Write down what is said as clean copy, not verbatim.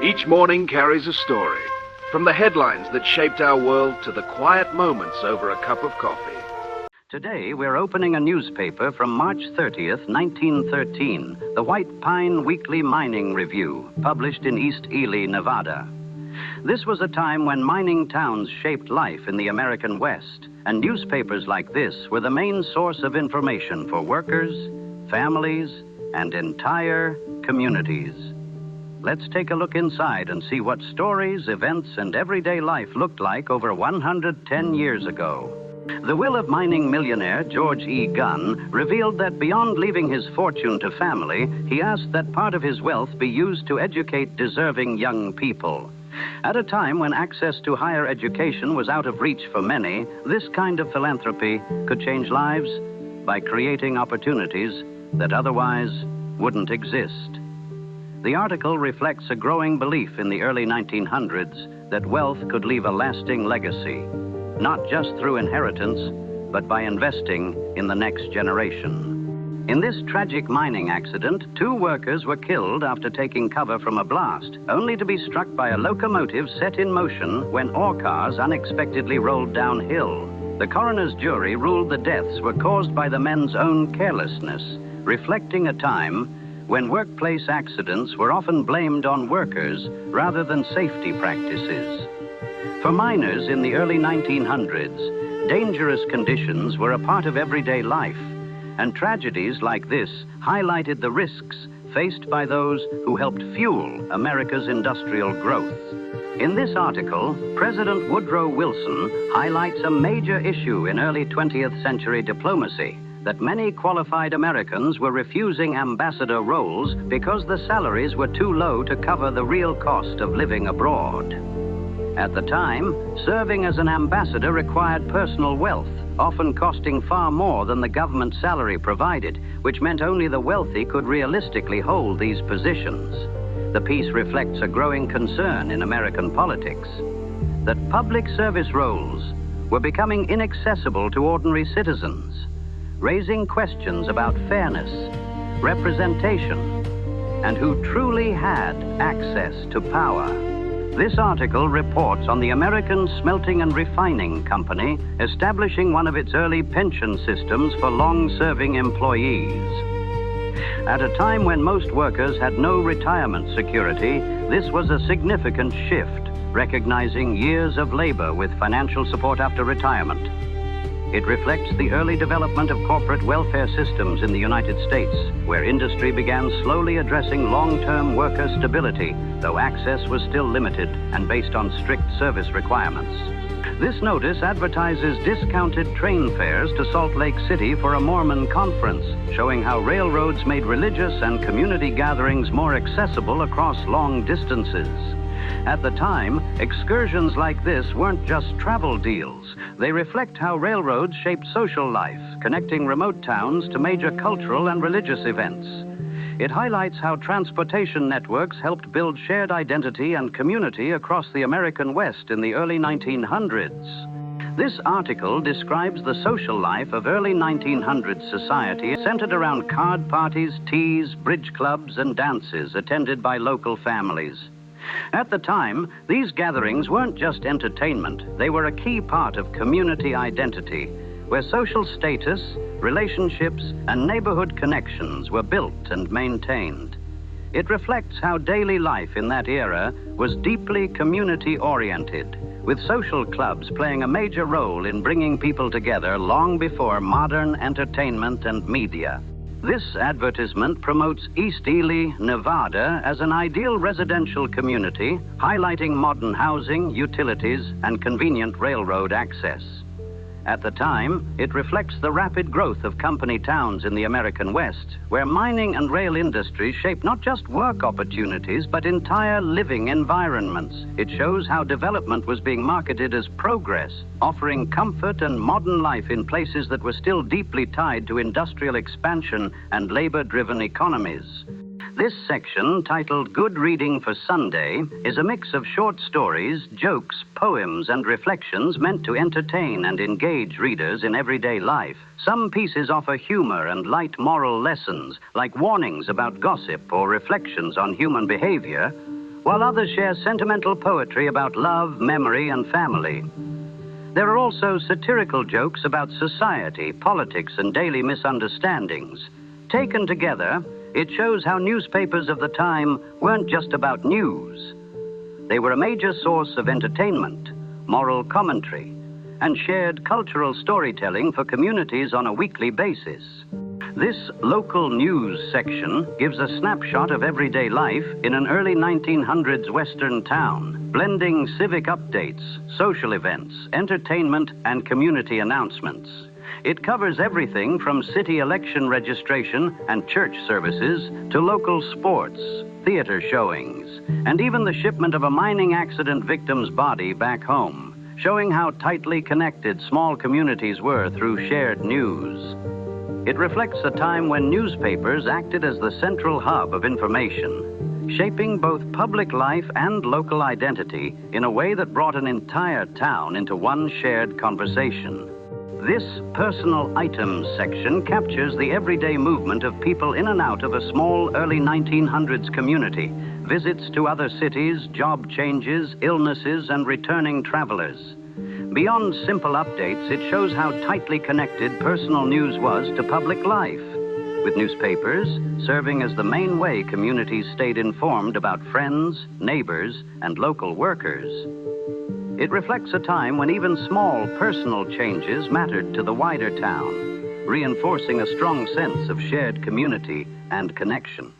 Each morning carries a story, from the headlines that shaped our world to the quiet moments over a cup of coffee. Today, we're opening a newspaper from March 30th, 1913, the White Pine Weekly Mining Review, published in East Ely, Nevada. This was a time when mining towns shaped life in the American West, and newspapers like this were the main source of information for workers, families, and entire communities. Let's take a look inside and see what stories, events, and everyday life looked like over 110 years ago. The will of mining millionaire George E. Gunn revealed that beyond leaving his fortune to family, he asked that part of his wealth be used to educate deserving young people. At a time when access to higher education was out of reach for many, this kind of philanthropy could change lives by creating opportunities that otherwise wouldn't exist. The article reflects a growing belief in the early 1900s that wealth could leave a lasting legacy, not just through inheritance, but by investing in the next generation. In this tragic mining accident, 2 workers were killed after taking cover from a blast, only to be struck by a locomotive set in motion when ore cars unexpectedly rolled downhill. The coroner's jury ruled the deaths were caused by the men's own carelessness, reflecting a time when workplace accidents were often blamed on workers rather than safety practices. For miners in the early 1900s, dangerous conditions were a part of everyday life, and tragedies like this highlighted the risks faced by those who helped fuel America's industrial growth. In this article, President Woodrow Wilson highlights a major issue in early 20th century diplomacy, that many qualified Americans were refusing ambassador roles because the salaries were too low to cover the real cost of living abroad. At the time, serving as an ambassador required personal wealth, often costing far more than the government salary provided, which meant only the wealthy could realistically hold these positions. The piece reflects a growing concern in American politics that public service roles were becoming inaccessible to ordinary citizens, raising questions about fairness, representation, and who truly had access to power. This article reports on the American Smelting and Refining Company establishing one of its early pension systems for long-serving employees. At a time when most workers had no retirement security, this was a significant shift, recognizing years of labor with financial support after retirement. It reflects the early development of corporate welfare systems in the United States, where industry began slowly addressing long-term worker stability, though access was still limited and based on strict service requirements. This notice advertises discounted train fares to Salt Lake City for a Mormon conference, showing how railroads made religious and community gatherings more accessible across long distances. At the time, excursions like this weren't just travel deals. They reflect how railroads shaped social life, connecting remote towns to major cultural and religious events. It highlights how transportation networks helped build shared identity and community across the American West in the early 1900s. This article describes the social life of early 1900s society centered around card parties, teas, bridge clubs, and dances attended by local families. At the time, these gatherings weren't just entertainment. They were a key part of community identity, where social status, relationships, and neighborhood connections were built and maintained. It reflects how daily life in that era was deeply community-oriented, with social clubs playing a major role in bringing people together long before modern entertainment and media. This advertisement promotes East Ely, Nevada as an ideal residential community, highlighting modern housing, utilities, and convenient railroad access. At the time, it reflects the rapid growth of company towns in the American West, where mining and rail industries shape not just work opportunities, but entire living environments. It shows how development was being marketed as progress, offering comfort and modern life in places that were still deeply tied to industrial expansion and labor-driven economies. This section, titled Good Reading for Sunday, is a mix of short stories, jokes, poems, and reflections meant to entertain and engage readers in everyday life. Some pieces offer humor and light moral lessons, like warnings about gossip or reflections on human behavior, while others share sentimental poetry about love, memory, and family. There are also satirical jokes about society, politics, and daily misunderstandings. Taken together, it shows how newspapers of the time weren't just about news. They were a major source of entertainment, moral commentary, and shared cultural storytelling for communities on a weekly basis. This local news section gives a snapshot of everyday life in an early 1900s Western town, blending civic updates, social events, entertainment, and community announcements. It covers everything from city election registration and church services to local sports, theater showings, and even the shipment of a mining accident victim's body back home, showing how tightly connected small communities were through shared news. It reflects a time when newspapers acted as the central hub of information, shaping both public life and local identity in a way that brought an entire town into one shared conversation. This personal items section captures the everyday movement of people in and out of a small early 1900s community, visits to other cities, job changes, illnesses, and returning travelers. Beyond simple updates, it shows how tightly connected personal news was to public life, with newspapers serving as the main way communities stayed informed about friends, neighbors, and local workers. It reflects a time when even small personal changes mattered to the wider town, reinforcing a strong sense of shared community and connection.